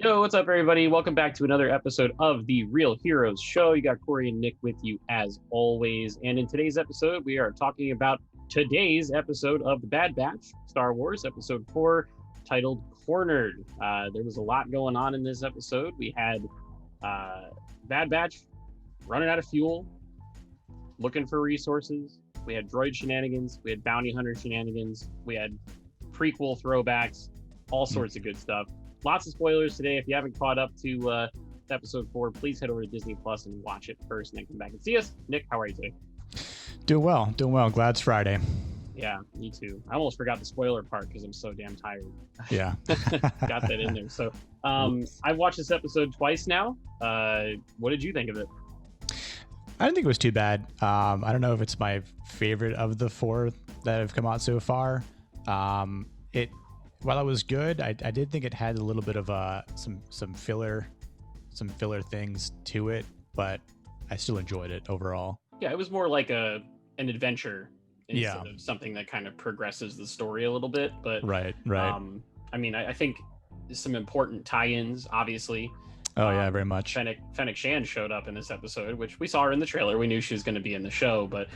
Yo, what's up, everybody? Welcome back to another episode of the Real Heroes Show. You got Cory and Nick with you as always. And in today's episode, we are talking about today's episode of The Bad Batch, Star Wars, episode 4, titled Cornered. There was a lot going on in this episode. We had Bad Batch running out of fuel, looking for resources. We had droid shenanigans. We had bounty hunter shenanigans. We had prequel throwbacks, all sorts of good stuff. Lots of spoilers today. If you haven't caught up to episode 4, please head over to Disney Plus and watch it first and then come back and see us. Nick, how are you today? Doing well. Glad it's Friday. Yeah, me too. I almost forgot the spoiler part because I'm so damn tired. Yeah. Got that in there. So I've watched this episode twice now. What did you think of it? I didn't think it was too bad. I don't know if it's my favorite of the 4 that have come out so far. While it was good, I did think it had a little bit of some filler things to it, but I still enjoyed it overall. Yeah, it was more like an adventure instead of something that kind of progresses the story a little bit. But right. I mean, I think some important tie-ins, obviously. Oh yeah, very much. Fennec Shand showed up in this episode, which we saw her in the trailer. We knew she was going to be in the show, but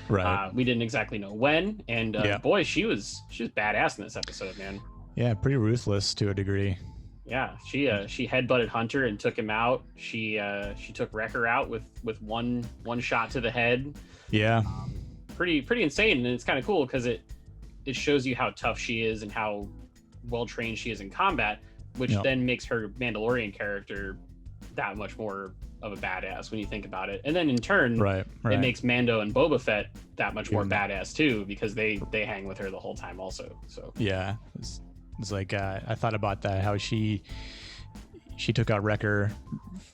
we didn't exactly know when. And boy, she was badass in this episode, man. Yeah, pretty ruthless to a degree. Yeah, she headbutted Hunter and took him out. She took Wrecker out with one shot to the head. Yeah, pretty insane, and it's kind of cool because it shows you how tough she is and how well trained she is in combat, which then makes her Mandalorian character that much more of a badass when you think about it. And then in turn, it makes Mando and Boba Fett that much more badass too, because they hang with her the whole time also. So yeah, it's like I thought about that, how she took out Wrecker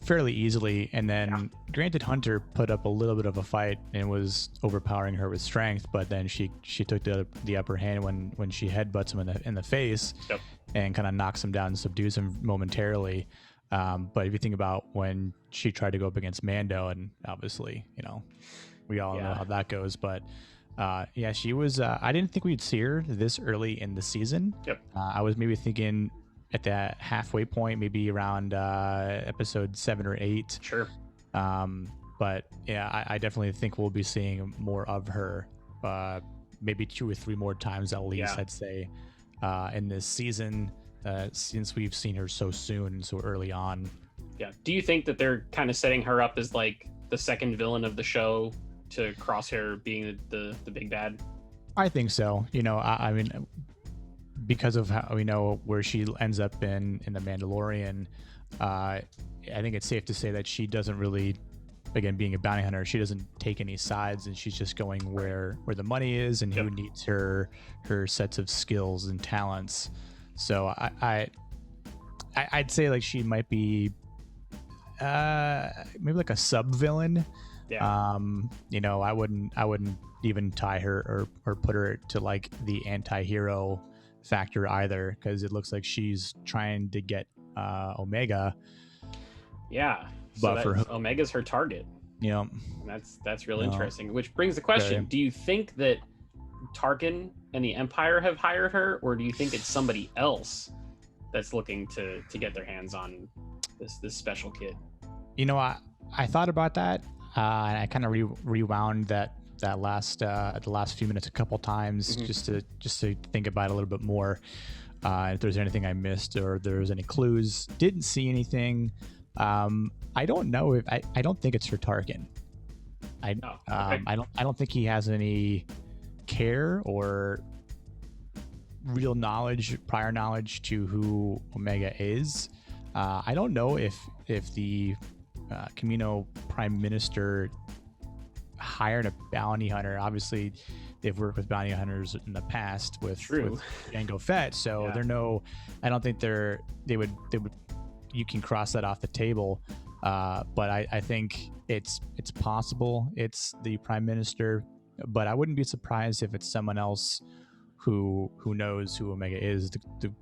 fairly easily, and then granted Hunter put up a little bit of a fight and was overpowering her with strength, but then she took the upper hand when she headbutts him in the face and kind of knocks him down and subdues him momentarily. But if you think about when she tried to go up against Mando, and obviously, we all know how that goes, but she was, I didn't think we'd see her this early in the season. I was maybe thinking at that halfway point, maybe around episode 7 or 8. Sure. But yeah, I definitely think we'll be seeing more of her, maybe 2 or 3 more times at least, I'd say, in this season. Since we've seen her so soon and so early on. Yeah. Do you think that they're kind of setting her up as like the second villain of the show, to Crosshair being the big bad? I think so. I mean, because of how we know where she ends up in The Mandalorian, I think it's safe to say that she doesn't really, again, being a bounty hunter, she doesn't take any sides, and she's just going where the money is and who needs her sets of skills and talents. So I'd say like she might be maybe like a sub villain. I wouldn't even tie her or put her to like the anti-hero factor either, because it looks like she's trying to get Omega. But Omega's her target. And that's real interesting, which brings the question, do you think that Tarkin and the Empire have hired her, or do you think it's somebody else that's looking to get their hands on this special kid? I thought about that, and I kind of rewound that last the last few minutes a couple times, just to think about it a little bit more, if there's anything I missed or if there's any clues. Didn't see anything. I don't know if I don't think it's for Tarkin. I don't think he has any care or real prior knowledge to who Omega is. I don't know if the Camino Prime Minister hired a bounty hunter. Obviously, they've worked with bounty hunters in the past with Jango Fett, so I don't think they would. You can cross that off the table. But I think it's possible it's the Prime Minister, but I wouldn't be surprised if it's someone else who knows who Omega is.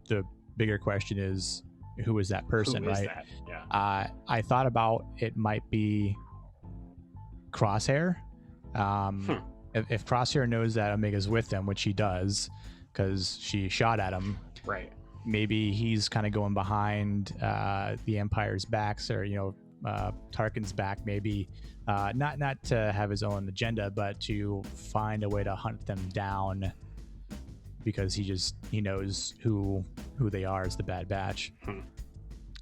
The bigger question is, who is that person, right? That? Yeah. I thought about it might be Crosshair. If Crosshair knows that Omega's with them, which he does, because she shot at him, right? maybe he's kind of going behind the Empire's backs, or Tarkin's back, maybe not to have his own agenda, but to find a way to hunt them down, because he knows who they are as the Bad Batch.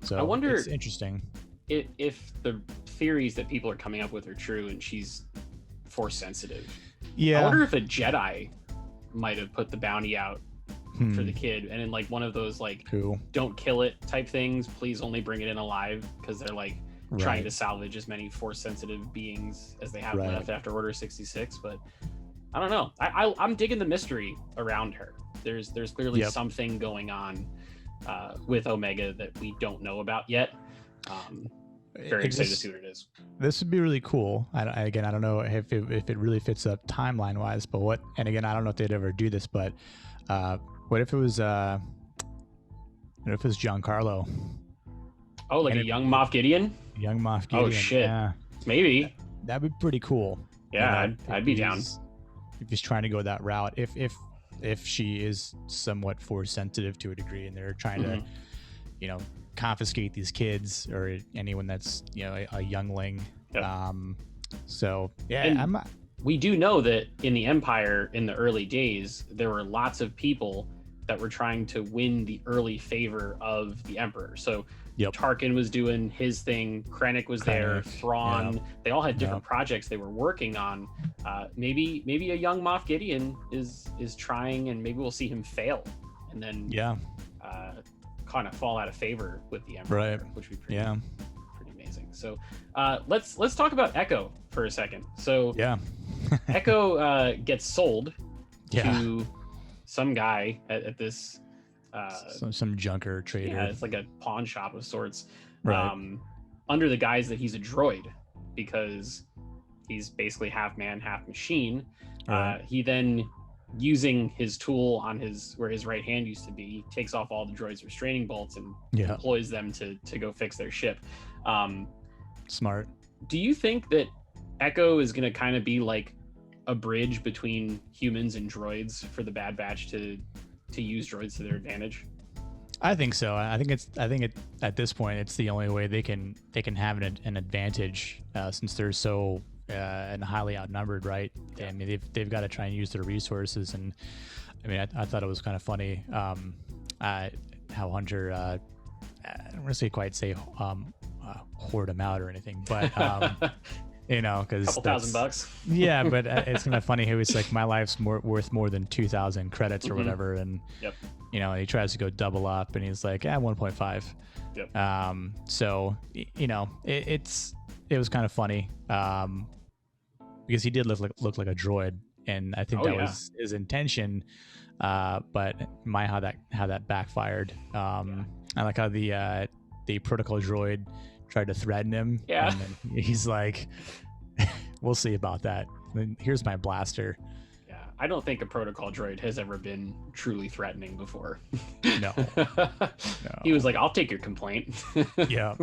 So I wonder, it's interesting if the theories that people are coming up with are true and she's Force sensitive. Yeah, I wonder if a Jedi might have put the bounty out for the kid, and in like one of those like don't kill it type things, please only bring it in alive, because they're like trying to salvage as many Force sensitive beings as they have left after Order 66. But I don't know, I'm digging the mystery around her. There's clearly something going on with Omega that we don't know about yet. Very excited to see what it is. This would be really cool. I don't know if it really fits up timeline wise, but and again, I don't know if they'd ever do this, but what if it was Giancarlo? Oh, like a young Moff Gideon? Young Moff Gideon. Oh shit. Yeah. Maybe. That'd be pretty cool. Yeah, I'd be down. If he's trying to go that route, if she is somewhat Force sensitive to a degree, and they're trying to, confiscate these kids or anyone that's a youngling. So yeah, we do know that in the Empire in the early days there were lots of people that were trying to win the early favor of the Emperor. So Tarkin was doing his thing, Krennic was there, Thrawn, they all had different projects they were working on. Maybe a young Moff Gideon is trying, and maybe we'll see him fail and then kind of fall out of favor with the Emperor, which would be pretty amazing. So let's talk about Echo for a second. So Echo gets sold to some guy at this some junker trader. Yeah, it's like a pawn shop of sorts. Under the guise that he's a droid, because he's basically half man, half machine. He then, using his tool on where his right hand used to be, takes off all the droid's restraining bolts and deploys them to go fix their ship. Smart. Do you think that Echo is going to kind of be like a bridge between humans and droids for the Bad Batch to use droids to their advantage? I think so. I think at this point it's the only way they can have an advantage, since they're so and highly outnumbered, right? I mean, they've got to try and use their resources. And I mean, I thought it was kind of funny how Hunter, I don't want to quite say hoard them out or anything, but because $2,000. Yeah, but it's kind of funny how he's like, my life's worth more than 2,000 credits or whatever, and he tries to go double up, and he's like, 1.5. So it was kind of funny, because he did look like a droid, and I think that was his intention, but how that backfired. I like how the protocol droid tried to threaten him, and then he's like, we'll see about that. Here's my blaster. I don't think a protocol droid has ever been truly threatening before. No. He was like, I'll take your complaint. Yeah.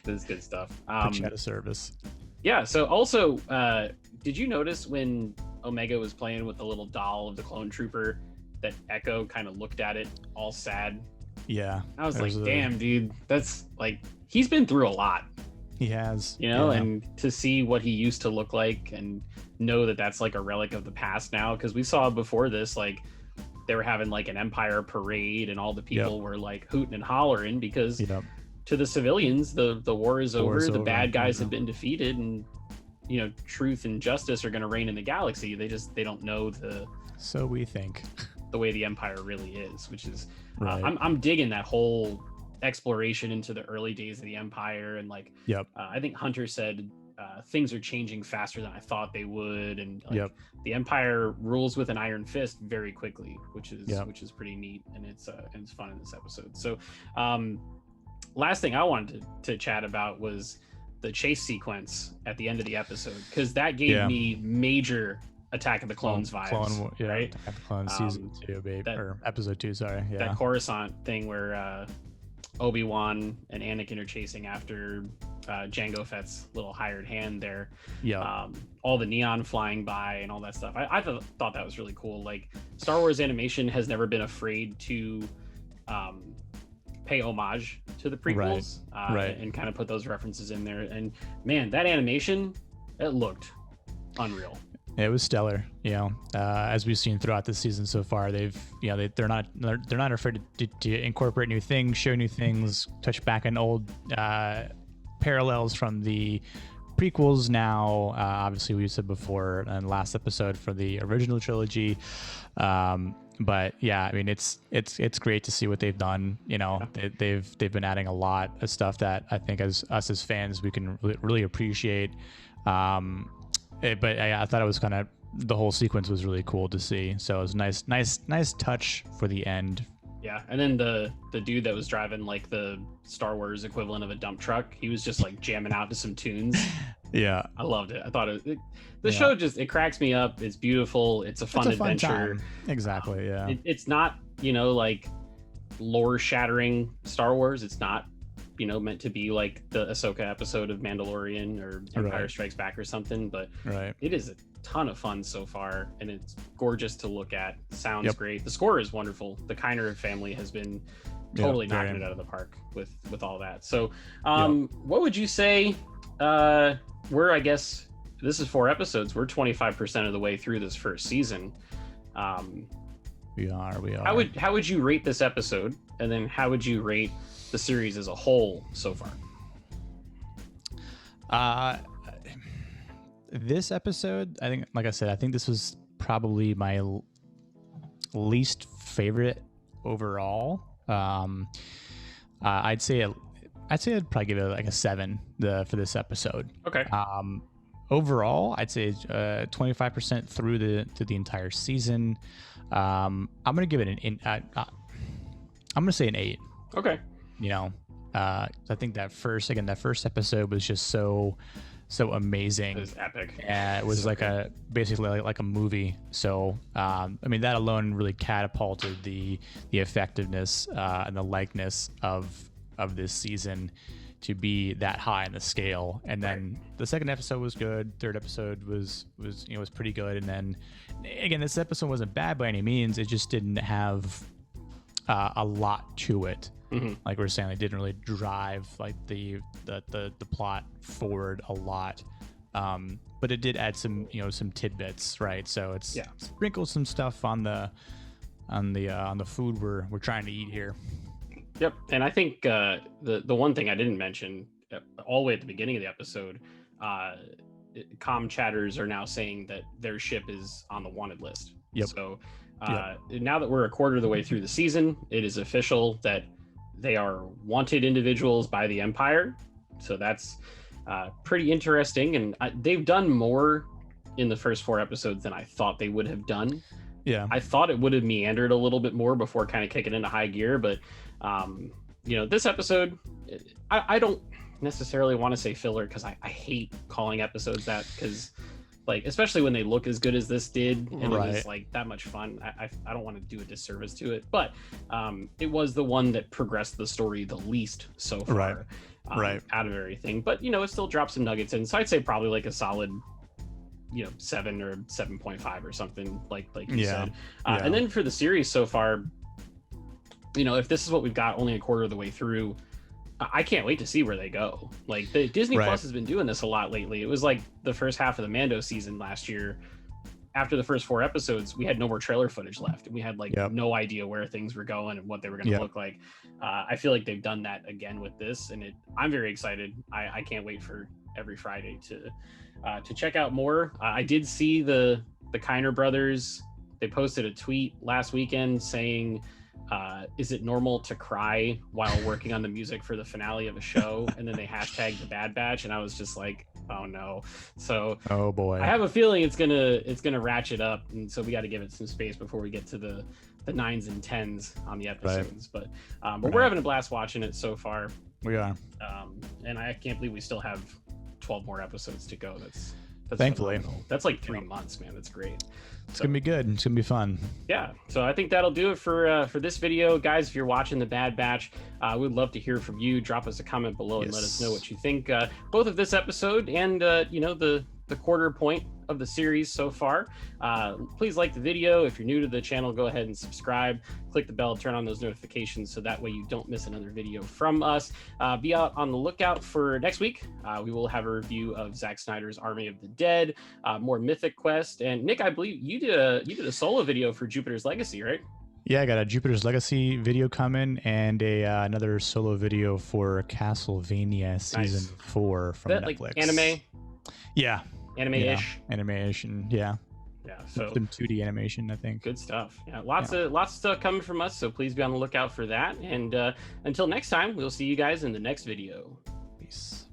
This is good stuff. Put you out of service. Yeah. So also, did you notice when Omega was playing with the little doll of the clone trooper that Echo kind of looked at it all sad? Yeah. I was like, damn, dude, that's like, he's been through a lot. He has. And to see what he used to look like and know that that's like a relic of the past now, because we saw before this, like, they were having like an Empire parade and all the people were like hooting and hollering because to the civilians, the war is over. The bad guys have been defeated, and truth and justice are going to reign in the galaxy. They don't know so we think the way the Empire really is, which is I'm digging that whole exploration into the early days of the Empire, and like I think Hunter said things are changing faster than I thought they would, and the Empire rules with an iron fist very quickly, which is pretty neat, and it's fun in this episode. So last thing I wanted to chat about was the chase sequence at the end of the episode, because that gave me major Attack of the Clones vibes, right? Attack of the Clones season 2, babe, or episode 2, sorry. Yeah. That Coruscant thing where Obi-Wan and Anakin are chasing after Jango Fett's little hired hand there. All the neon flying by and all that stuff. I thought that was really cool. Like, Star Wars animation has never been afraid to pay homage to the prequels, right. and kind of put those references in there. And man, that animation, it looked unreal. It was stellar, as we've seen throughout the season so far. They're not afraid to incorporate new things, show new things, touch back on old parallels from the prequels. Now, obviously, we said before in the last episode for the original trilogy, but yeah, I mean, it's great to see what they've done. They've been adding a lot of stuff that I think as fans we can really appreciate. But I thought it was kind of, the whole sequence was really cool to see. So it was nice touch for the end. Yeah, and then the dude that was driving like the Star Wars equivalent of a dump truck, he was just like jamming out to some tunes. Yeah, I loved it. I thought the show just, it cracks me up. It's beautiful. It's a fun adventure. Exactly. Yeah. It's not like lore shattering Star Wars. It's not meant to be like the Ahsoka episode of Mandalorian or Empire Strikes Back or something, but it is a ton of fun so far, and it's gorgeous to look at. Sounds great. The score is wonderful. The Kiner family has been totally knocking it out of the park with all that. So what would you say, I guess this is 4 episodes, we're 25% of the way through this first season. We are. How would you rate this episode, and then how would you rate the series as a whole so far? This episode, I think, like I said, I think this was probably my least favorite overall. I'd say I'd probably give it like a 7 for this episode. Okay. Overall, I'd say 25% through the entire season. I'm gonna give it I'm gonna say an 8. Okay. I think that first episode was just so amazing. It was epic. It was so basically like a movie. So I mean, that alone really catapulted the effectiveness and the likeness of this season to be that high in the scale. And then the second episode was good. Third episode was pretty good. And then again, this episode wasn't bad by any means. It just didn't have a lot to it. Mm-hmm. Like we were saying, it didn't really drive like the plot forward a lot. But it did add some tidbits, right? So it's sprinkle some stuff on the food we're trying to eat here. Yep. And I think the one thing I didn't mention all the way at the beginning of the episode, comm chatters are now saying that their ship is on the wanted list. Yep. So now that we're a quarter of the way through the season, it is official that they are wanted individuals by the Empire. So that's pretty interesting. And they've done more in the first 4 episodes than I thought they would have done. Yeah. I thought it would have meandered a little bit more before kind of kicking into high gear. But, this episode, I don't necessarily want to say filler, because I hate calling episodes that, because like, especially when they look as good as this did, and it was like that much fun. I don't want to do a disservice to it, but it was the one that progressed the story the least so far, out of everything. But it still dropped some nuggets in, so I'd say probably like a solid 7 or 7.5 or something like you said. And then for the series so far, if this is what we've got only a quarter of the way through, I can't wait to see where they go. Like, the Disney Plus has been doing this a lot lately. It was like the first half of the Mando season last year. After the first 4 episodes, we had no more trailer footage left, and we had no idea where things were going and what they were going to look like. I feel like they've done that again with this, and I'm very excited. I can't wait for every Friday to check out more. I did see the Kiner brothers. They posted a tweet last weekend saying, is it normal to cry while working on the music for the finale of a show? And then they hashtagged the Bad Batch, and I was just like, oh no. So oh boy, I have a feeling it's gonna ratchet up, and so we got to give it some space before we get to the 9s and 10s on the episodes. But we're having a blast watching it so far. We are, and I can't believe we still have 12 more episodes to go. That's thankfully phenomenal. That's like 3 months, man. That's great. It's gonna be good. It's gonna be fun. Yeah. So I think that'll do it for this video, guys. If you're watching the Bad Batch, we'd love to hear from you. Drop us a comment below and let us know what you think, both of this episode and the quarter point of the series so far. Please like the video. If you're new to the channel, go ahead and subscribe. Click the bell, turn on those notifications so that way you don't miss another video from us. Be out on the lookout for next week. We will have a review of Zack Snyder's Army of the Dead, more Mythic Quest. And Nick, I believe you did a solo video for Jupiter's Legacy, right? Yeah, I got a Jupiter's Legacy video coming and another solo video for Castlevania Season 4 from Netflix. Like anime? Yeah. Anime-ish? Yeah, animation, yeah. Yeah, so some 2D animation, I think. Good stuff. Yeah, lots of stuff coming from us, so please be on the lookout for that. And until next time, we'll see you guys in the next video. Peace.